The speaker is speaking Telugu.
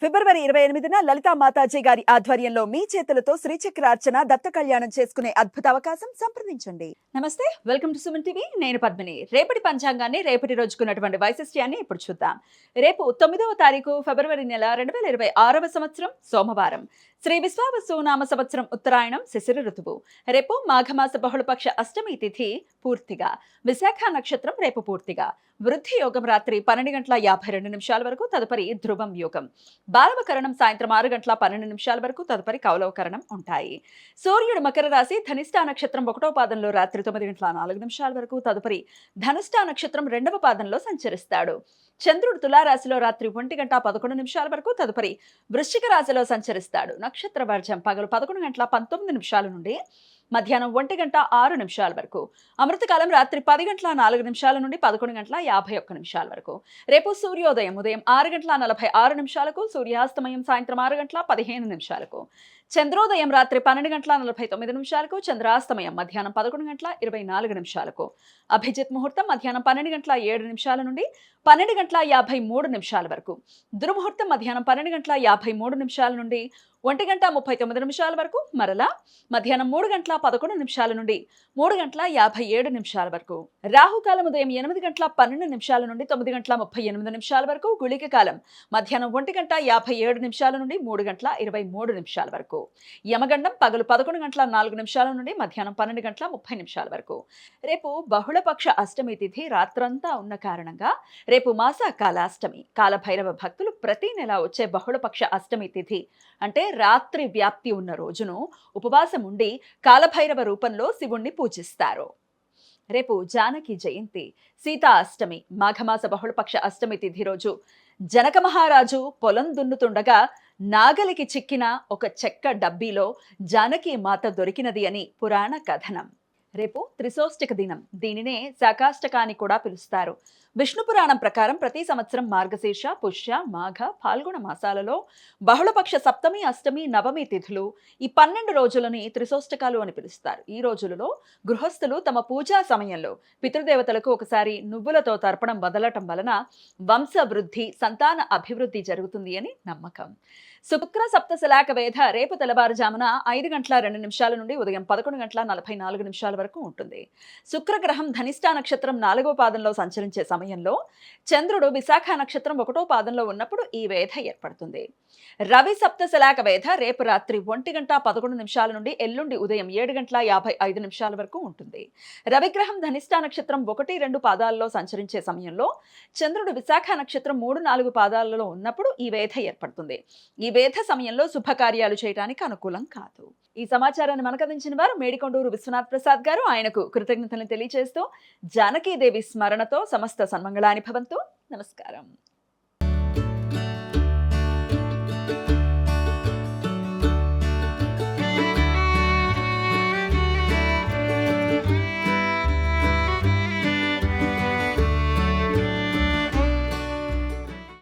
ఫిబ్రవరి 28న లలితా మాతాజీ గారి ఆధ్వర్యంలో మీ చేతులతో శ్రీచక్రార్చన దత్త కళ్యాణం చేసుకునే అద్భుత అవకాశం సంప్రదించండి. నమస్తే, వెల్కమ్ టు సుమన్ టీవీ. నేను పద్మిని. రేపటి పంచాంగాన్ని, రేపటి రోజుకున్నటువంటి వైశిష్ట్యాన్ని ఇప్పుడు చూద్దాం. రేపు 9వ తారీఖు ఫిబ్రవరి నెల 2026వ సంవత్సరం సోమవారం. శ్రీ విశ్వావసు నామ సంవత్సరం ఉత్తరాయణం శిశిర ఋతువు. రేపు మాఘమాస బహుళపక్ష అష్టమి తిథి పూర్తిగా. విశాఖ నక్షత్రం రేపు పూర్తిగా. వృద్ధి యోగం రాత్రి 12:52 వరకు, తదుపరి ధ్రువం యోగం. బాలవకరణం సాయంత్రం 6:12 వరకు, తదుపరి కౌలవకరణం ఉంటాయి. సూర్యుడు మకర రాశి ధనిష్టా నక్షత్రం 1వ పాదంలో రాత్రి 9:04 వరకు, తదుపరి ధనుష్టా నక్షత్రం 2వ పాదంలో సంచరిస్తాడు. చంద్రుడు తులారాశిలో రాత్రి 1:11 వరకు, తదుపరి వృశ్చిక రాశిలో సంచరిస్తాడు. నక్షత్ర వర్జం పగలు 11:19 నుండి మధ్యాహ్నం 1:06 వరకు. అమృతకాలం రాత్రి 10:04 నుండి 11:51 వరకు. రేపు సూర్యోదయం ఉదయం 6:46, సూర్యాస్తమయం సాయంత్రం 6:15. చంద్రోదయం రాత్రి 12:49, చంద్రాస్తమయం మధ్యాహ్నం 11:24. అభిజిత్ ముహూర్తం మధ్యాహ్నం 12:07 నుండి 12:53 వరకు. దుర్ముహూర్తం మధ్యాహ్నం 12:53 నుండి 1:39 వరకు. మరలా మధ్యాహ్నం 3:11 నుండి 3:57 వరకు. రాహుకాలం ఉదయం 8:12 నుండి 9:38 వరకు. గుళిక కాలం మధ్యాహ్నం 1:57 నుండి 3:23 వరకు. యమగండం పగలు 11:04 నుండి మధ్యాహ్నం 12:30 వరకు. రేపు బహుళపక్ష అష్టమి తిథి రాత్రంతా ఉన్న కారణంగా రేపు మాస కాలాష్టమి. కాలభైరవ భక్తులు ప్రతి నెల వచ్చే బహుళపక్ష అష్టమి తిథి అంటే రాత్రి వ్యాప్తి ఉన్న రోజును ఉపవాసం ఉండి కాలభైరవ రూపంలో శివుణ్ణి పూజిస్తారు. రేపు జానకి జయంతి, సీతా అష్టమి. మాఘమాస బహుళపక్ష అష్టమి తిథి రోజు జనక మహారాజు పొలం దున్నుతుండగా నాగలికి చిక్కిన ఒక చెక్క డబ్బీలో జానకి మాత దొరికినది అని పురాణ కథనం. రేపు త్రిశోష్టిక దినం. దీనినే శాకాష్టక అని కూడా పిలుస్తారు. విష్ణు పురాణం ప్రకారం ప్రతి సంవత్సరం మార్గశీర్ష, పుష్య, మాఘ, ఫాల్గుణ మాసాలలో బహుళపక్ష సప్తమి, అష్టమి, నవమి తిథులు ఈ 12 రోజులని త్రిశోష్టకాలు అని పిలుస్తారు. ఈ రోజులలో గృహస్థులు తమ పూజా సమయంలో పితృదేవతలకు ఒకసారి నువ్వులతో తర్పణం వదలటం వలన వంశవృద్ధి, సంతాన అభివృద్ధి జరుగుతుంది అని నమ్మకం. శుక్ర సప్తశలాక వేధ రేపు తెల్లవారుజామున 5:02 నుండి ఉదయం 11:44 వరకు ఉంటుంది. శుక్రగ్రహం ధనిష్టా నక్షత్రం 4వ పాదంలో సంచరించే సమయంలో చంద్రుడు విశాఖ నక్షత్రం 1వ పాదంలో ఉన్నప్పుడు ఈ వేధ ఏర్పడుతుంది. రవి సప్తశలాక వేధ రేపు రాత్రి 1:11 నుండి ఎల్లుండి ఉదయం 7:55 వరకు ఉంటుంది. రవిగ్రహం ధనిష్టా నక్షత్రం 1, 2 పాదాలలో సంచరించే సమయంలో చంద్రుడు విశాఖ నక్షత్రం 3, 4 పాదాలలో ఉన్నప్పుడు ఈ వేధ ఏర్పడుతుంది. ఈ వేధ సమయంలో శుభకార్యాలు చేయడానికి అనుకూలం కాదు. ఈ సమాచారాన్ని మనకు అందించిన వారు మేడికొండూరు విశ్వనాథ్ ప్రసాద్ గారు. ఆయనకు కృతజ్ఞతలు తెలియజేస్తూ జానకీదేవి స్మరణతో సమస్త సన్మంగళాని భవంతు. నమస్కారం.